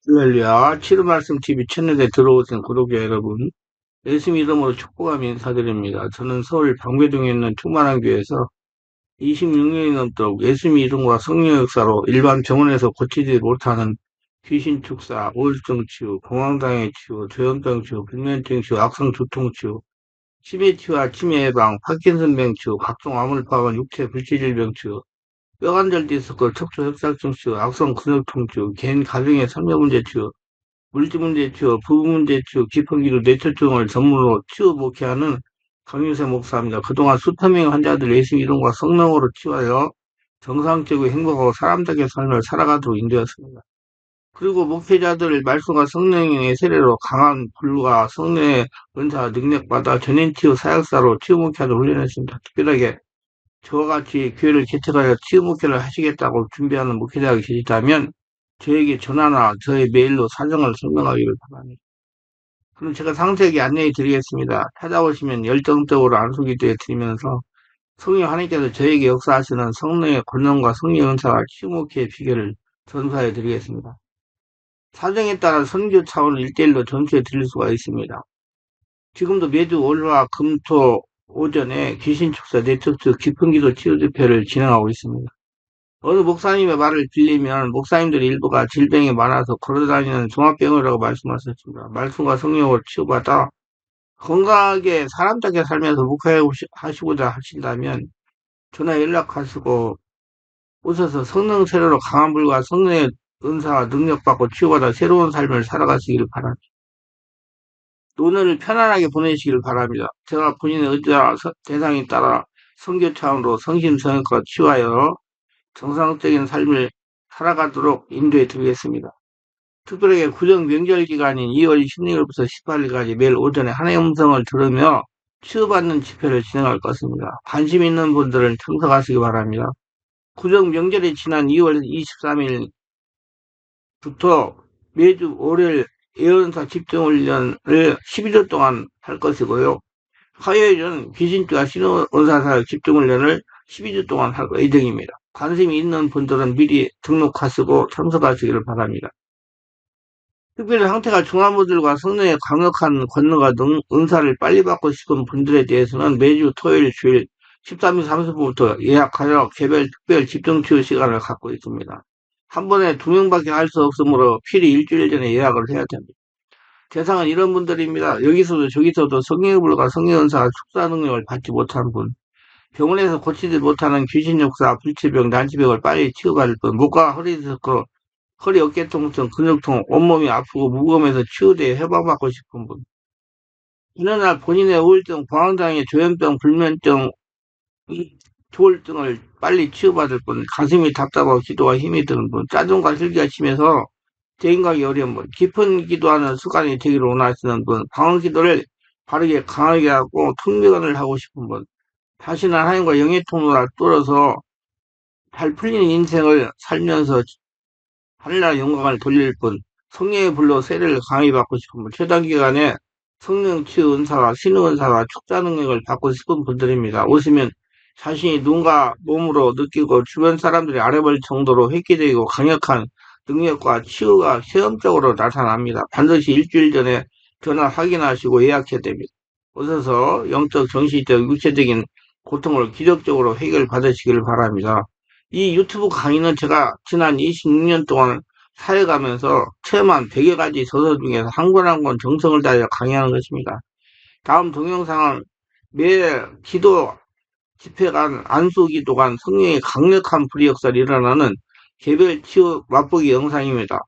할렐루야, 치료 말씀 TV 채널에 들어오신 구독자 여러분, 예수님 이름으로 축복하며 인사드립니다. 저는 서울 방배동에 있는 충만한 교회에서 26년이 넘도록 예수님 이름과 성령 역사로 일반 병원에서 고치지 못하는 귀신 축사, 우울증 치유, 공황장애 치유, 조현병 치유, 불면증 치유, 악성 두통 치유, 치매 치유와 치매 예방, 파킨슨병 치유, 각종 암울파와 육체 불치질병 치유, 뼈관절 디스크, 척추 협착증 치유, 악성 근육통 치유, 개인 가정의 삶의 문제 치유, 물질문제 치유, 부부문제 치유, 기품기도 뇌출증을 전문으로 치유 목회하는 강유세 목사입니다. 그동안 수천 명의 환자들 예수 이름과 성령으로 치유하여 정상적이고 행복하고 사람답게 삶을 살아가도록 인도했습니다. 그리고 목회자들 말씀과 성령의 세례로 강한 불과 성령의 은사 능력받아 전인치유 사역사로 치유 목회하도록 훈련했습니다. 특별하게 저와 같이 교회를 개척하여 치유 목회를 하시겠다고 준비하는 목회자가 계시다면 저에게 전화나 저의 메일로 사정을 설명하기를 바랍니다. 그럼 제가 상세하게 안내해 드리겠습니다. 찾아오시면 열정적으로 안수기도해 드리면서 성령 하나님께서 저에게 역사하시는 성령의 권능과 성령의 은사와 치유 목회의 비결을 전수해 드리겠습니다. 사정에 따라 선교 차원을 1대1로 전수해 드릴 수가 있습니다. 지금도 매주 월화 금토 오전에 귀신축사 네트워크 깊은기도 치유집회를 진행하고 있습니다. 어느 목사님의 말을 빌리면 목사님들 일부가 질병이 많아서 걸어다니는 종합병이라고 말씀하셨습니다. 말씀과 성령으로 치유받아 건강하게 사람답게 살면서 목회하시고자 하신다면 전화 연락하시고 오셔서 성령 세례로 강한 불과 성령의 은사와 능력받고 치유받아 새로운 삶을 살아가시기를 바랍니다. 오늘을 편안하게 보내시기를 바랍니다. 제가 본인의 의지와 대상에 따라 선교 차원으로 성심성의껏 치유하여 정상적인 삶을 살아가도록 인도해 드리겠습니다. 특별하게 구정 명절 기간인 2월 16일부터 18일까지 매일 오전에 하나님의 음성을 들으며 치유받는 집회를 진행할 것입니다. 관심 있는 분들은 참석하시기 바랍니다. 구정 명절이 지난 2월 23일부터 매주 월요일 예언사 집중훈련을 12주 동안 할 것이고요. 화요일은 귀신주와 신원사사역 집중훈련을 12주 동안 할 예정입니다. 관심이 있는 분들은 미리 등록하시고 참석하시기를 바랍니다. 특별히 상태가 중한 분들과 성령의 강력한 권능과 은사를 빨리 받고 싶은 분들에 대해서는 매주 토요일 주일 13시 30분부터 예약하여 개별 특별 집중치유 시간을 갖고 있습니다. 한 번에 2명밖에 할 수 없으므로 필히 일주일 전에 예약을 해야 됩니다. 대상은 이런 분들입니다. 여기서도 저기서도 성령의 불과 성령의 은사와 축사 능력을 받지 못한 분, 병원에서 고치지 못하는 귀신 역사, 불치병, 난치병을 빨리 치유받을 분, 목과 허리 디스크, 허리 어깨 통증, 근육통, 온몸이 아프고 무거움에서 치유되어 해방받고 싶은 분, 어느 날 본인의 우울증, 공황장애, 조현병, 불면증, 조울증을 빨리 치유받을 분, 가슴이 답답하고 기도가 힘이 드는 분, 짜증과 슬기가 심해서 대인가기 어려운 분, 깊은 기도하는 습관이 되기를 원하시는 분, 방언 기도를 바르게 강하게 하고 통명을 하고 싶은 분, 다시는 하나님과 영의 통로를 뚫어서 잘 풀리는 인생을 살면서 하늘나라 영광을 돌릴 분, 성령의 불로 세례를 강하게 받고 싶은 분, 최단 기간에 성령 치유 은사와 신의 은사와 축자 능력을 받고 싶은 분들입니다. 오시면 자신이 눈과 몸으로 느끼고 주변 사람들이 알아볼 정도로 획기적이고 강력한 능력과 치유가 체험적으로 나타납니다. 반드시 일주일 전에 전화 확인하시고 예약해야 됩니다. 오셔서 영적, 정신적, 육체적인 고통을 기적적으로 해결받으시기를 바랍니다. 이 유튜브 강의는 제가 지난 26년 동안 사역하면서 체험한 100여 가지 저서 중에서 한 권 한 권 정성을 다하여 강의하는 것입니다. 다음 동영상은 매 기도 집회간, 안수 기도간 성령의 강력한 불의 역사를 일어나는 개별 치유 맛보기 영상입니다.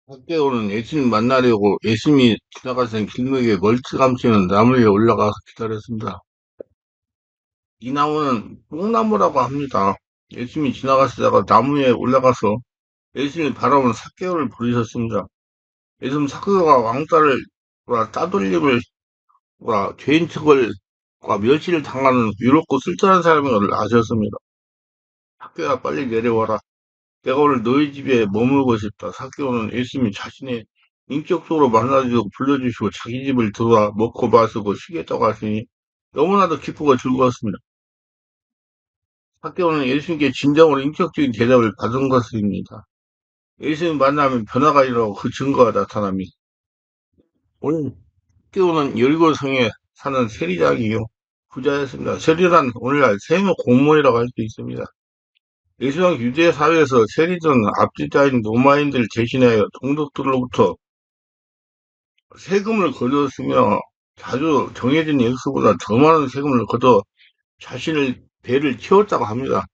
학교는 예수님 만나려고 예수님이 지나가시는 길목에 멀찌감치는 나무 위에 올라가서 기다렸습니다. 이 나무는 뽕나무라고 합니다. 예수님이 지나가시다가 나무 위에 올라가서 예수님을 바라보는 삭개오를 부르셨습니다. 예수님 삭개오가 왕따를 따돌림을 죄인 척을 멸시를 당하는 유롭고 쓸쓸한 사람인 걸 아셨습니다. 삭개오야 빨리 내려와라. 내가 오늘 너희 집에 머물고 싶다. 삭개오는 예수님이 자신의 인격적으로 만나주고 불러주시고 자기 집을 들어와 먹고 마시고 쉬겠다고 하시니 너무나도 기쁘고 즐거웠습니다. 삭개오는 예수님께 진정으로 인격적인 대답을 받은 것입니다. 예수님 만나면 변화가 일어나고 그 증거가 나타납니다. 오늘 삭개오는 여리고성에 사는 세리장이요. 부자였습니다. 세리란 오늘날 세무 공무원이라고 할 수 있습니다. 예수님 유대 사회에서 세리들은 압지자인 로마인들 대신하여 동독들로부터 세금을 거두었으며 자주 정해진 액수보다 더 많은 세금을 거둬 자신의 배를 채웠다고 합니다.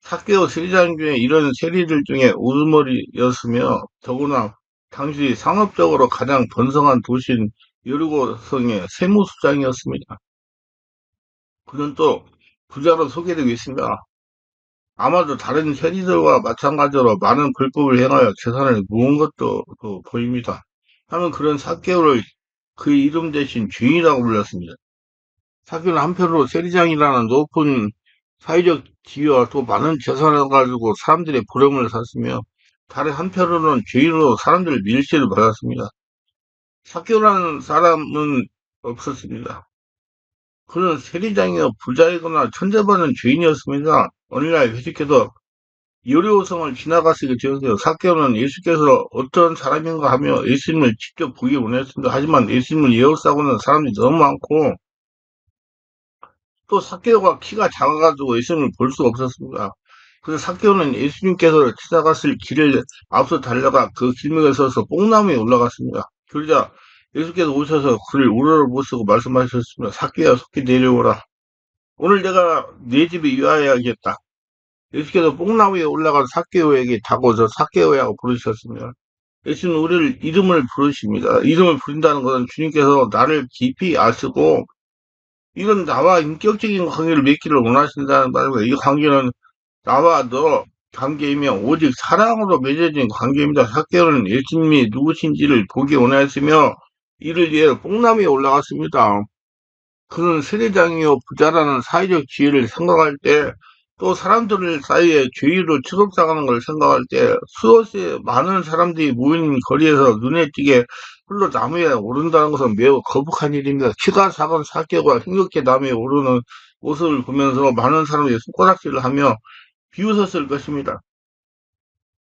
삭개오 세리장 중에 이런 세리들 중에 우두머리였으며 더구나 당시 상업적으로 가장 번성한 도시인 여리고성의 세무수장이었습니다. 그는 또 부자로 소개되고 있습니다. 아마도 다른 세리들과 마찬가지로 많은 불법을 행하여 재산을 모은 것도 보입니다. 하면 그런 삭개오를 그 이름 대신 죄인이라고 불렀습니다. 삭개오는 한편으로 세리장이라는 높은 사회적 지위와 또 많은 재산을 가지고 사람들의 부러움을 샀으며 다른 한편으로는 죄인으로 사람들의 밀시를 받았습니다. 삭개오라는 사람은 없었습니다. 그는 세리장이여 부자이거나 천대받는 죄인이었습니다. 어느 날 회식해서 여리고성을 지나가시게 되었어요. 삭개오는 예수께서 어떤 사람인가 하며 예수님을 직접 보기 원했습니다. 하지만 예수님을 에워싸고는 사람들이 너무 많고 또 삭개오가 키가 작아가지고 예수님을 볼 수가 없었습니다. 그래서 삭개오는 예수님께서 지나갔을 길을 앞서 달려가 그 길목에 서서 뽕나무에 올라갔습니다. 그러자 예수께서 오셔서 그를 우러러보시고 말씀하셨습니다. 삭개야 속히 내려오라. 오늘 내가 네 집에 유하여야겠다. 예수께서 뽕나무 위에 올라간 삭개오에게 다가오셔서 삭개오라고 부르셨습니다. 예수는 우리를 이름을 부르십니다. 이름을 부른다는 것은 주님께서 나를 깊이 아시고 이런 나와 인격적인 관계를 맺기를 원하신다는 말입니다. 이 관계는 나와 너 관계이며 오직 사랑으로 맺어진 관계입니다. 삭개오는 예수님이 누구신지를 보기 원하였으며 이를 위해 뽕나무 위에 올라갔습니다. 그는 세례장이요 부자라는 사회적 지위를 생각할 때 또 사람들 사이에 죄의로 취급당하는 걸 생각할 때 수없이 많은 사람들이 모인 거리에서 눈에 띄게 홀로 나무에 오른다는 것은 매우 거북한 일입니다. 키가 작은 사개가 힘겹게 나무에 오르는 모습을 보면서 많은 사람들이 손가락질을 하며 비웃었을 것입니다.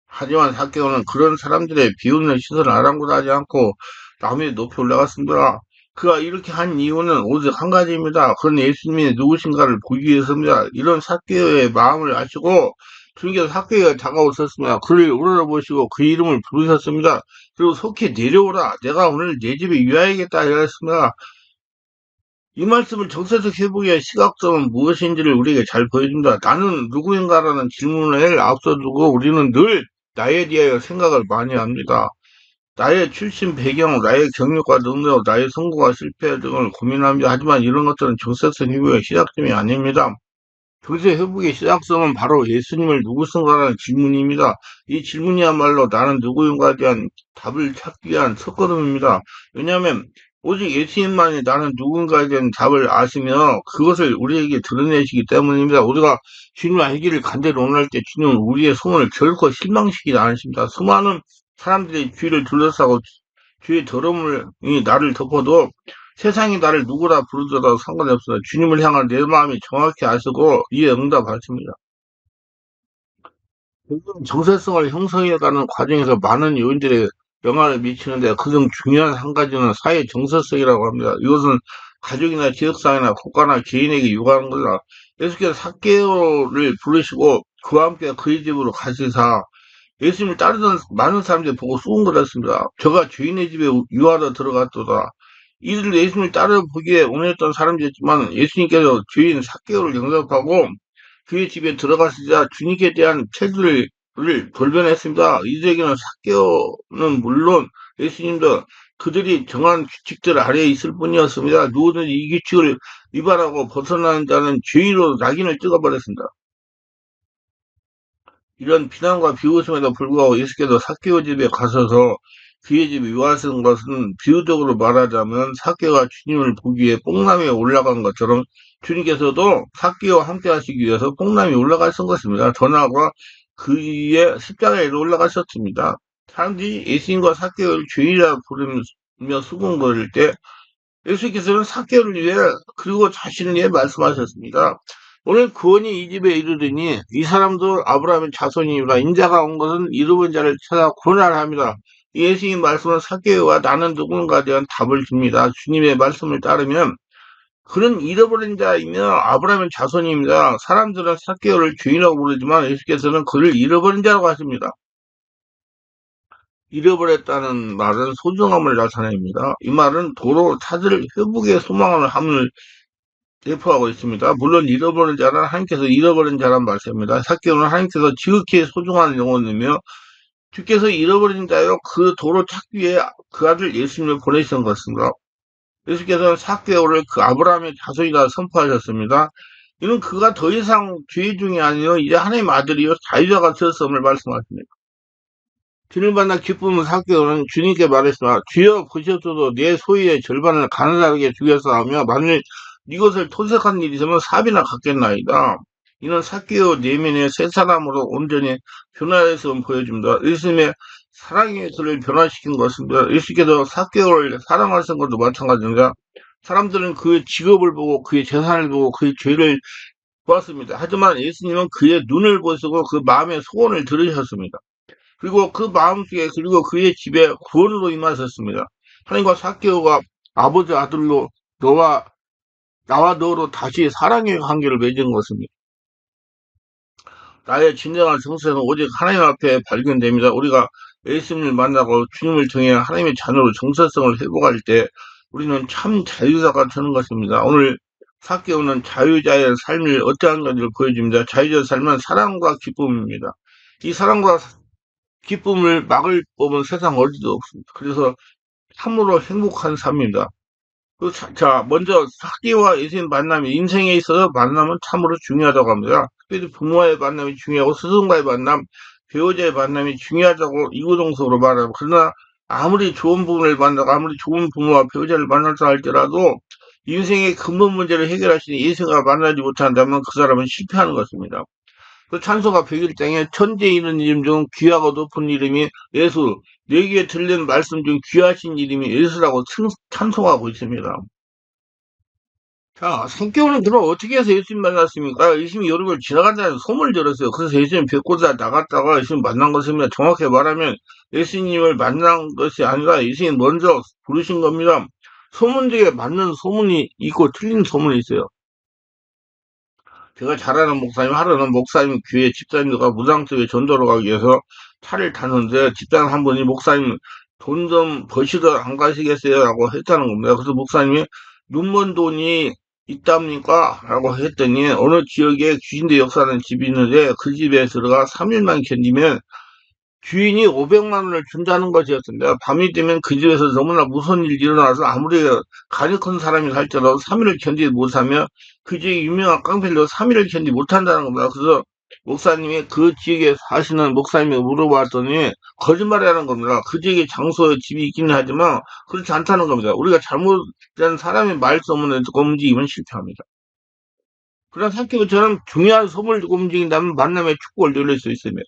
하지만 삭개오는 그런 사람들의 비웃는 시선을 아랑곳하지 않고 나무에 높이 올라갔습니다. 그가 이렇게 한 이유는 오직 한 가지입니다. 그는 예수님이 누구신가를 보기 위해서입니다. 이런 삭개오의 마음을 아시고 주님께서 삭개오가 다가오셨습니다. 그를 우러러보시고 그 이름을 부르셨습니다. 그리고 속히 내려오라. 내가 오늘 내 집에 유하야겠다 하였습니다. 이 말씀을 정서적 회복의 시각성은 무엇인지를 우리에게 잘 보여줍니다. 나는 누구인가라는 질문을 앞서 두고 우리는 늘 나에 대하여 생각을 많이 합니다. 나의 출신 배경, 나의 경력과 능력, 나의 성공과 실패 등을 고민합니다. 하지만 이런 것들은 정체성 회복의 시작점이 아닙니다. 정체 회복의 시작점은 바로 예수님을 누구신가라는 질문입니다. 이 질문이야말로 나는 누구인가에 대한 답을 찾기 위한 첫걸음입니다. 왜냐하면 오직 예수님만이 나는 누군가에 대한 답을 아시며 그것을 우리에게 드러내시기 때문입니다. 우리가 주님을 알기를 간절히 원할 때 주님은 우리의 소원을 결코 실망시키지 않으십니다. 수많은 사람들이 주위를 둘러싸고 주의 더러움이 나를 덮어도 세상이 나를 누구라 부르더라도 상관이 없어요. 주님을 향한 내 마음이 정확히 아시고 이에 응답하십니다. 정체성을 형성해가는 과정에서 많은 요인들이 영향을 미치는데 그중 중요한 한 가지는 사회 정체성이라고 합니다. 이것은 가족이나 지역사회나 국가나 개인에게 요구하는 거다. 예수께서 삭개오를 부르시고 그와 함께 그의 집으로 가시사 예수님을 따르던 많은 사람들이 보고 수군거렸습니다. 저가 주인의 집에 유하러 들어갔도다. 이들 예수님을 따르 보기에 원했던 사람이었지만 예수님께서 주인 삭개오를 영접하고 그의 집에 들어가시자 주님께 대한 태도를 돌변했습니다. 이들에게는 사개오는 물론 예수님도 그들이 정한 규칙들 아래에 있을 뿐이었습니다. 누구든지 이 규칙을 위반하고 벗어나는 자는 죄인으로 낙인을 찍어버렸습니다. 이런 비난과 비웃음에도 불구하고 예수께서 삭개오 집에 가셔서 그의 집에 요하신 것은 비유적으로 말하자면 삭개오가 주님을 보기 위해 뽕나무에 올라간 것처럼 주님께서도 삭개오와 함께 하시기 위해서 뽕나무에 올라가신 것입니다. 더 나아가 그의 십자가에 올라가셨습니다. 사람들이 예수님과 삭개오를 죄인이라 부르며 수군거릴 때 예수께서는 삭개오를 위해 그리고 자신을 위해 말씀하셨습니다. 오늘 구원이 이 집에 이르르니 이 사람도 아브라함의 자손이니라. 인자가 온 것은 잃어버린 자를 찾아 구원하라 합니다. 예수님 말씀은 삭개오와 나는 누군가에 대한 답을 줍니다. 주님의 말씀을 따르면 그는 잃어버린 자이며 아브라함의 자손입니다. 사람들은 삭개오를 죄인이라고 부르지만 예수께서는 그를 잃어버린 자라고 하십니다. 잃어버렸다는 말은 소중함을 나타냅니다. 이 말은 도로 찾을 회복의 소망을 함을 대표하고 있습니다. 물론 잃어버린 자는 하나님께서 잃어버린 자란 말씀입니다. 삭개오는 하나님께서 지극히 소중한 영혼이며 주께서 잃어버린 자요 그 도로 찾기 위해 그 아들 예수님을 보내신 것입니다. 예수께서는 삭개오를 그 아브라함의 자손이라 선포하셨습니다. 이는 그가 더 이상 죄 중이 아니요 이제 하나님의 아들이요 자유자가 되었음을 말씀하십니다. 주를 만나 기쁨은 삭개오는 주님께 말했으나 주여 보셨어도 내 소유의 절반을 가난하게 주겠사오며 만일 이것을 토색한 일이 있으면 삽이나 갖겠나이다. 이는 삭개오 내면의 새 사람으로 온전히 변화해서 보여줍니다. 예수님의 사랑이 그를 변화시킨 것입니다. 예수께서 삭개오를 사랑하신 것도 마찬가지입니다. 사람들은 그의 직업을 보고 그의 재산을 보고 그의 죄를 보았습니다. 하지만 예수님은 그의 눈을 보시고 그 마음의 소원을 들으셨습니다. 그리고 그 마음속에 그리고 그의 집에 구원으로 임하셨습니다. 하나님과 삭개오가 아버지 아들로 나와 너로 다시 사랑의 관계를 맺은 것입니다. 나의 진정한 정체는 오직 하나님 앞에 발견됩니다. 우리가 예수님을 만나고 주님을 통해 하나님의 자녀로 정체성을 회복할 때 우리는 참 자유자가 되는 것입니다. 오늘 삭개오는 자유자의 삶을 어떠한 건지를 보여줍니다. 자유자의 삶은 사랑과 기쁨입니다. 이 사랑과 기쁨을 막을 법은 세상 어디도 없습니다. 그래서 참으로 행복한 삶입니다. 먼저 사기와 예수님 만남이 인생에 있어서 만남은 참으로 중요하다고 합니다. 특별히 부모와의 만남이 중요하고 스승과의 만남, 배우자의 만남이 중요하다고 이구동성으로 말하고 그러나 아무리 좋은 부모를 만나고 아무리 좋은 부모와 배우자를 만났다 할지라도 인생의 근본 문제를 해결하시는 예수가 만나지 못한다면 그 사람은 실패하는 것입니다. 그 찬송가 101장에 천지에 있는 이름 중 귀하고 높은 이름이 예수, 내 귀에 들리는 말씀 중 귀하신 이름이 예수라고 찬송하고 있습니다. 자, 생겨오는 그럼 어떻게 해서 예수님 만났습니까? 예수님이 여러 번 지나간다는 소문을 들었어요. 그래서 예수님 뵙고자 나갔다가 예수님 만난 것입니다. 정확히 말하면 예수님을 만난 것이 아니라 예수님 먼저 부르신 겁니다. 소문 중에 맞는 소문이 있고 틀린 소문이 있어요. 제가 잘 아는 목사님, 하루는 목사님 교회 집사님들과 무당집에 전도로 가기 위해서 차를 탔는데 집사님 한 분이 목사님 돈 좀 버시더 안 가시겠어요? 라고 했다는 겁니다. 그래서 목사님이 눈먼 돈이 있답니까? 라고 했더니 어느 지역에 귀신대 역사하는 집이 있는데 그 집에 들어가 3일만 견디면 주인이 500만 원을 준다는 것이었습니다. 밤이 되면 그 집에서 너무나 무서운 일이 일어나서 아무리 간이 큰 사람이 살더라도 3일을 견디지 못하며 그 지역의 유명한 깡패들도 3일을 견디지 못한다는 겁니다. 그래서 목사님이 그 지역에 사시는 목사님이 물어봤더니 거짓말이라는 겁니다. 그 지역의 장소에 집이 있기는 하지만 그렇지 않다는 겁니다. 우리가 잘못된 사람의 말소문을 듣고 움직이면 실패합니다. 그런 사기처럼 중요한 소문을 듣고 움직인다면 만남의 축복을 누릴 수 있습니다.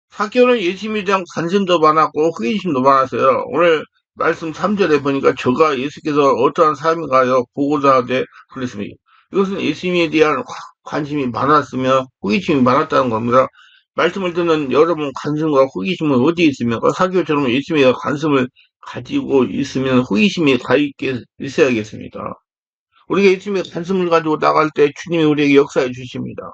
사교는 예수님에 대한 관심도 많았고 호기심도 많았어요. 오늘 말씀 3절에 보니까 저가 예수께서 어떠한 삶인가요? 보고자 하되 그랬습니다. 이것은 예수님에 대한 관심이 많았으며 호기심이 많았다는 겁니다. 말씀을 듣는 여러분 관심과 호기심은 어디에 있습니까? 사교처럼 예수님에 대한 관심을 가지고 있으면 호기심이 있어야겠습니다. 우리가 예수님의 관심을 가지고 나갈 때 주님이 우리에게 역사해 주십니다.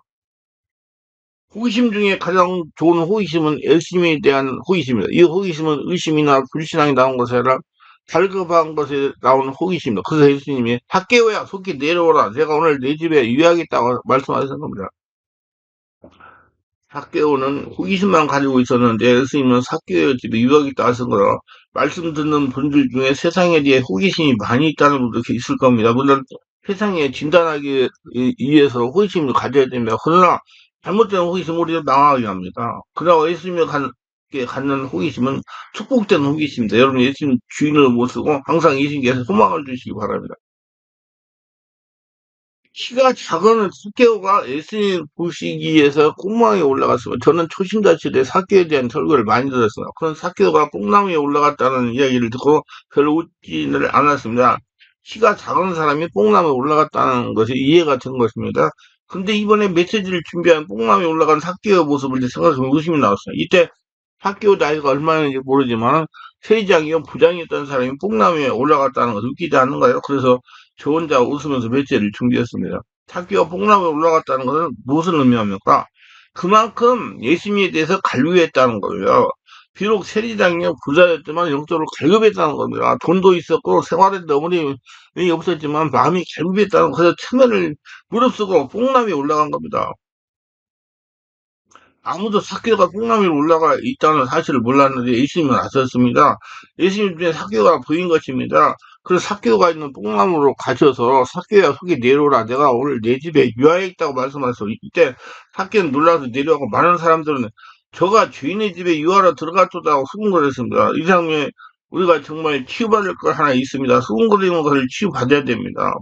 호기심 중에 가장 좋은 호기심은 열심에 대한 호기심입니다. 이 호기심은 의심이나 불신앙이 나온 것이 아니라 달급한 것에 나온 호기심입니다. 그래서 예수님이 삭개오야 속히 내려오라. 내가 오늘 내 집에 유하겠다고 말씀하신 겁니다. 사개오는 호기심만 가지고 있었는데 예수님은 사개오 집에 유학이 있다 하신 거라 말씀 듣는 분들 중에 세상에 대해 호기심이 많이 있다는 분도 있을 겁니다. 물론 세상에 진단하기 위해서 호기심을 가져야 됩니다. 그러나 잘못된 호기심은 우리를 망하게 합니다. 그러나 예수님을 갖는 호기심은 축복된 호기심입니다. 여러분 예수님 주인을 모시고 항상 예수님께서 소망을 주시기 바랍니다. 키가 작은 사케오가 예수님 보시기에서 꼭망에 올라갔습니다. 저는 초심자치대 사케오에 대한 설교를 많이 들었어요. 그런 사케오가 뽕나무에 올라갔다는 이야기를 듣고 별로 웃지는 않았습니다. 키가 작은 사람이 뽕나무에 올라갔다는 것이 이해가 된 것입니다. 근데 이번에 메시지를 준비한 뽕나무에 올라간 사케오 모습을 생각하면 웃음이 나왔어요. 이때 사케오 나이가 얼마인지 모르지만 세리장이요 부장이었던 사람이 뽕나무에 올라갔다는 것은 웃기지 않는가요? 그래서 저 혼자 웃으면서 메시지를 준비했습니다. 사케오가 뽕나무에 올라갔다는 것은 무엇을 의미합니까? 그만큼 예수님에 대해서 갈구했다는 거예요. 비록 세리장이요 부자였지만 영적으로 갈급했다는 겁니다. 돈도 있었고 생활에도 어머니 없었지만 마음이 갈급했다는 것에서 체면을 무릅쓰고 뽕나무에 올라간 겁니다. 아무도 사케오가 뽕나무에 올라가 있다는 사실을 몰랐는데 예수님은 아셨습니다. 예수님 중에 사케오가 보인 것입니다. 그래서 사케오가 있는 뽕나무로 가셔서 사케오야 속에 내려오라. 내가 오늘 내 집에 유하에 있다고 말씀하셨어요. 이때 사케오는 놀라서 내려가고 많은 사람들은 저가 주인의 집에 유하로 들어갔다고 수군거렸습니다. 이 장면에 우리가 정말 치유받을 것 하나 있습니다. 수군거리는 것을 치유받아야 됩니다.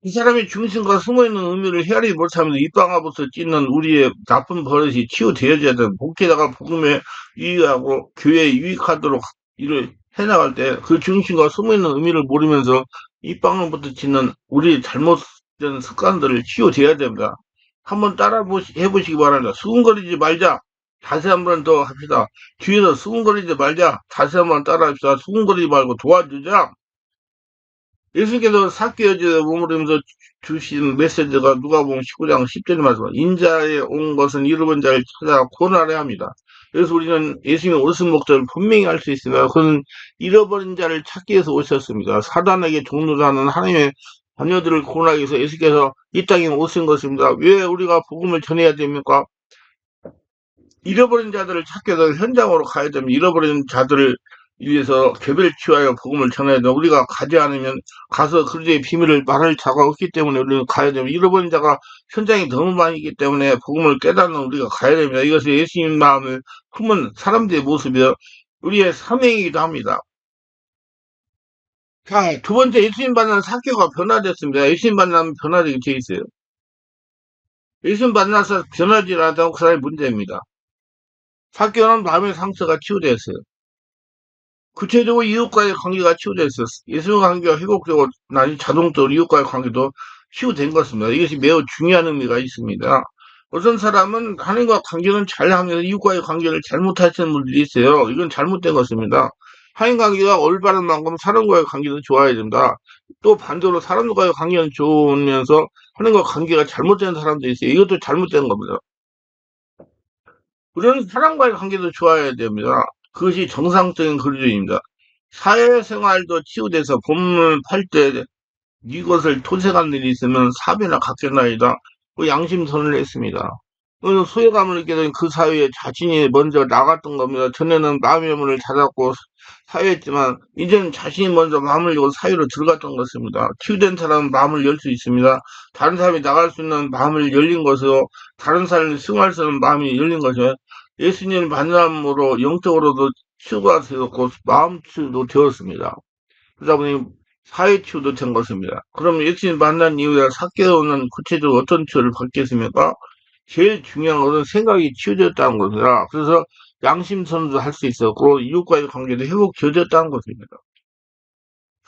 이 사람의 중심과 숨어있는 의미를 헤아리지 못하면서 입방아부터 찢는 우리의 나쁜 버릇이 치유되어져야 되는 복지다가 복음에 유익하고 교회에 유익하도록 일을 해나갈 때 그 중심과 숨어있는 의미를 모르면서 입방아부터 찢는 우리의 잘못된 습관들을 치유되어야 됩니다. 한번 해보시기 바랍니다. 수군거리지 말자. 다시 한 번 더 합시다. 뒤에서 수군거리지 말자. 다시 한 번 따라 합시다. 수군거리지 말고 도와주자. 예수께서 사개오지에 머무르면서 주신 메시지가 누가복음 19장 10절에 말씀 인자에 온 것은 잃어본 자를 찾아 구원하려 합니다. 그래서 우리는 예수님의 오신 목적을 분명히 알 수 있습니다. 그는 잃어버린 자를 찾기 위해서 오셨습니다. 사단에게 종노하는 하나님의 자녀들을 구원하기 위해서 예수께서 이 땅에 오신 것입니다. 왜 우리가 복음을 전해야 됩니까? 잃어버린 자들을 찾기 위해서 현장으로 가야 됩니다. 잃어버린 자들을 위해서 개별 치유하여 복음을 전해야 됩니다. 우리가 가지 않으면 가서 그리스도의 비밀을 말할 자가 없기 때문에 우리는 가야 됩니다. 잃어버린 자가 현장이 너무 많이 있기 때문에 복음을 깨닫는 우리가 가야 됩니다. 이것이 예수님 마음을 품은 사람들의 모습이요. 우리의 사명이기도 합니다. 자, 두 번째 예수님 만난 사개오가 변화됐습니다. 예수님 만나면 변화되게 돼 있어요. 예수님 만나서 변하지 않았다고 그 사람이 문제입니다. 사개오는 마음의 상처가 치유되었어요. 구체적으로 이웃과의 관계가 치유됐어요. 예수님과 관계가 회복되고 나니 자동적으로 이웃과의 관계도 치유된 것입니다. 이것이 매우 중요한 의미가 있습니다. 어떤 사람은 하나님과 관계는 잘하면서 이웃과의 관계를 잘못하시는 분들이 있어요. 이건 잘못된 것입니다. 하나님 관계가 올바른 만큼 사람과의 관계도 좋아야 됩니다. 또 반대로 사람과의 관계는 좋으면서 하나님과 관계가 잘못된 사람도 있어요. 이것도 잘못된 겁니다. 우리는 사람과의 관계도 좋아야 됩니다. 그것이 정상적인 그리스도입니다. 사회생활도 치유돼서 본문을 팔 때 이것을 토색한 일이 있으면 사배나 갚겠나이다. 그 양심선언을 했습니다. 소외감을 느끼게 된 그 사회에 자신이 먼저 나갔던 겁니다. 전에는 마음의 문을 닫았고 사회했지만 이제는 자신이 먼저 마음을 열고 사회로 들어갔던 것입니다. 치유된 사람은 마음을 열 수 있습니다. 다른 사람이 나갈 수 있는 마음을 열린 것으로 다른 사람이 승화할 수 있는 마음이 열린 것이요. 예수님 만남으로 영적으로도 치유가 되었고 마음 치유도 되었습니다. 그러다 보니 사회 치유도 된 것입니다. 그럼 예수님 만난 이후에 사개오는 구체적으로 어떤 치유를 받겠습니까? 제일 중요한 것은 생각이 치유되었다는 것이라. 그래서 양심선도 할 수 있었고 이웃과의 관계도 회복되었다는 것입니다.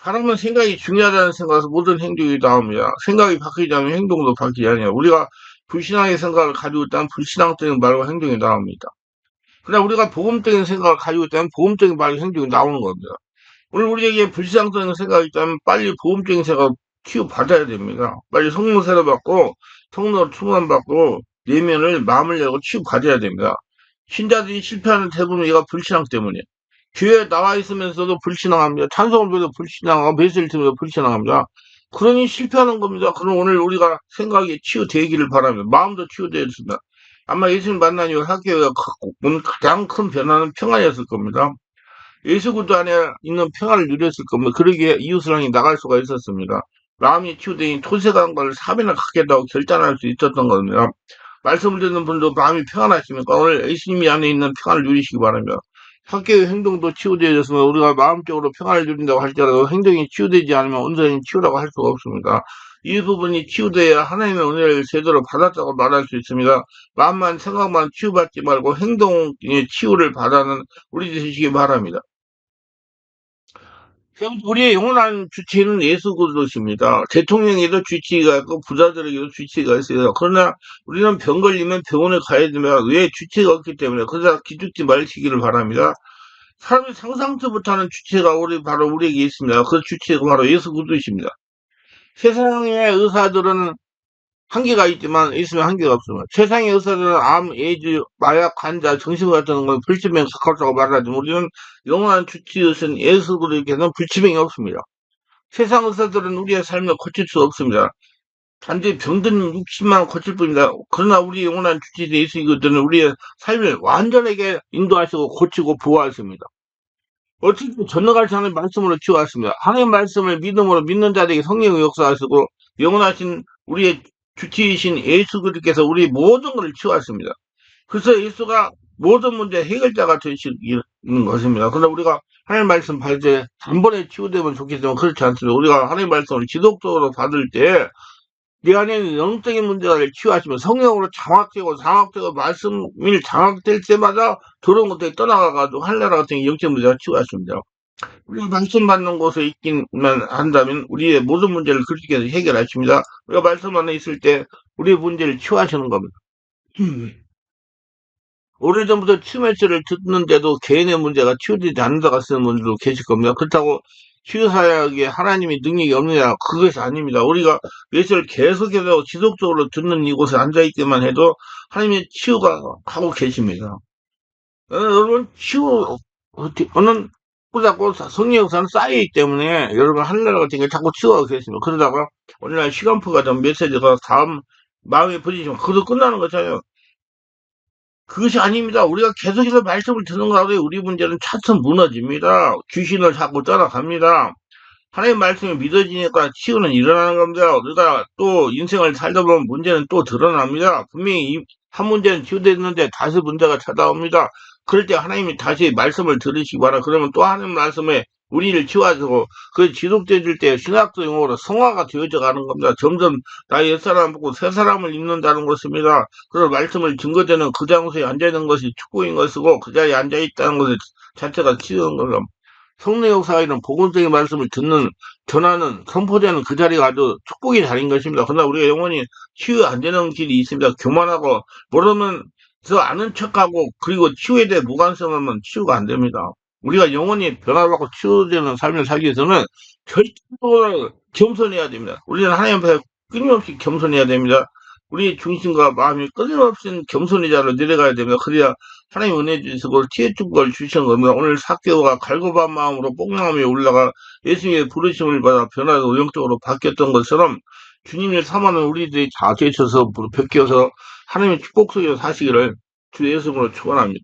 사람은 생각이 중요하다는 생각에서 모든 행동이 나옵니다. 생각이 바뀌지 않으면 행동도 바뀌지 않아요. 우리가 불신앙의 생각을 가지고 있다면 불신앙적인 말과 행동이 나옵니다. 그러나 우리가 복음적인 생각을 가지고 있다면 복음적인 말과 행동이 나오는 겁니다. 오늘 우리에게 불신앙적인 생각이 있다면 빨리 복음적인 생각을 치유받아야 됩니다. 빨리 성령세례 받고 성령으로 충만받고 내면을 마음을 열고 치유받아야 됩니다. 신자들이 실패하는 대부분 얘가 불신앙 때문에 교회에 나와 있으면서도 불신앙합니다. 찬송을 배도 불신앙하고 메시지를 들으면서 불신앙합니다. 그러니 실패하는 겁니다. 그럼 오늘 우리가 생각이 치유되기를 바라며 마음도 치유되었습니다. 아마 예수님 만난 이후 학교가 온 가장 큰 변화는 평안이었을 겁니다. 예수 그리스도 안에 있는 평안을 누렸을 겁니다. 그러기에 이웃을 향해 나갈 수가 있었습니다. 마음이 치유되니 토색한 걸 3일을 갖겠다고 결단할 수 있었던 겁니다. 말씀을 듣는 분도 마음이 평안하십니까? 오늘 예수님이 안에 있는 평안을 누리시기 바랍니다. 학교의 행동도 치유되어졌으면 우리가 마음적으로 평안을 누린다고 할지라도 행동이 치유되지 않으면 온전히 치유라고 할 수가 없습니다. 이 부분이 치유돼야 하나님의 은혜를 제대로 받았다고 말할 수 있습니다. 마음만 생각만 치유받지 말고 행동의 치유를 받아는 우리 되시기 바랍니다. 우리의 영원한 주체는 예수 그리스도십니다. 대통령에도 주치의가 있고 부자들에게도 주치의가 있어요. 그러나 우리는 병 걸리면 병원에 가야 됩니다. 왜? 주치의가 없기 때문에. 그러다 기죽지 마시기를 바랍니다. 사람이 상상도 못하는 주체가 바로 우리에게 있습니다. 그 주체가 바로 예수 그리스도십니다. 세상의 의사들은 한계가 있지만 있으면 한계가 없습니다. 세상의 의사들은 암, 에이즈, 마약, 환자, 정신과 같은 건 불치병에 가깝다고 말하지만 우리는 영원한 주치의신 예수 그리스도께서는 불치병이 없습니다. 세상 의사들은 우리의 삶을 고칠 수 없습니다. 단지 병든 육신만 고칠 뿐입니다. 그러나 우리 영원한 주치의 예수 그리스도는 우리의 삶을 완전하게 인도하시고 고치고 보호하십니다. 어떻게 전능하신 하나님 말씀으로 치유하십니다. 하나님 말씀을 믿음으로 믿는 자들에게 성령의 역사하시고 영원하신 우리의 주치이신 예수 그리스도께서 우리 모든 것을 치유하십니다. 그래서 예수가 모든 문제 해결자가 되시는 것입니다. 그러나 우리가 하나님 말씀 받을 때 단번에 치유되면 좋겠지만 그렇지 않습니다. 우리가 하나님 말씀을 지속적으로 받을 때 내 안에 있는 영적인 문제를 치유하시면 성령으로 장악되고 말씀이 장악될 때마다 더러운 것들이 떠나가가지고 할례라 같은 영적 문제가 치유하십니다. 우리가 말씀 받는 곳에 있기만 한다면 우리의 모든 문제를 그리스도께서 해결하십니다. 우리가 말씀 안에 있을 때 우리의 문제를 치유하시는 겁니다. 오래전부터 치유 메시지를 듣는데도 개인의 문제가 치유되지 않는다고 쓰는 분들도 계실 겁니다. 그렇다고 치유사역에 하나님이 능력이 없느냐? 그것이 아닙니다. 우리가 메시지를 계속해서 지속적으로 듣는 이곳에 앉아있기만 해도 하나님의 치유가 하고 계십니다. 여러분, 어느 자꾸 성령 역사는 쌓이기 때문에 여러분 하늘나라 같은 게 자꾸 치유하고 계십니다. 그러다가 오늘날 시간표가 된 메시지가 다음 마음에 부딪히면 그것도 끝나는 거잖아요. 그것이 아닙니다. 우리가 계속해서 말씀을 듣는 가운데 우리 문제는 차츰 무너집니다. 귀신을 자꾸 따라갑니다. 하나님 말씀이 믿어지니까 치유는 일어나는 겁니다. 우리가 또 인생을 살다 보면 문제는 또 드러납니다. 분명히 한 문제는 치유됐는데 다시 문제가 찾아옵니다. 그럴 때 하나님이 다시 말씀을 들으시기 바라. 그러면 또 하나님 말씀에 우리를 치유하시고 그 지속되질 때 신학적 용어로 성화가 되어져 가는 겁니다. 점점 나 옛사람 보고 새사람을 입는다는 것입니다. 그래서 말씀을 증거되는 그 장소에 앉아있는 것이 축복인 것이고 그 자리에 앉아있다는 것을 자체가 치유인 겁니다. 성령 역사가 이런 복음적인 말씀을 듣는, 전하는, 선포되는 그 자리가 아주 축복의 자리인 것입니다. 그러나 우리가 영원히 치유 안 되는 길이 있습니다. 교만하고 모르면서 아는 척하고 그리고 치유에 대해 무관심하면 치유가 안 됩니다. 우리가 영원히 변화받고 치유되는 삶을 살기 위해서는 절대로 겸손해야 됩니다. 우리는 하나님 앞에 끊임없이 겸손해야 됩니다. 우리 중심과 마음이 끊임없이 겸손의 자로 내려가야 됩니다. 그래야 하나님 은혜 주시고 티에 축복을 주시는 겁니다. 오늘 사개오가 갈급한 마음으로 뽕양함에 올라가 예수님의 부르심을 받아 변화되고 영적으로 바뀌었던 것처럼 주님을 삼하는 우리들이 다 되셔서 베껴서 하나님의 축복 속에 사시기를 주 예수님으로 축원합니다.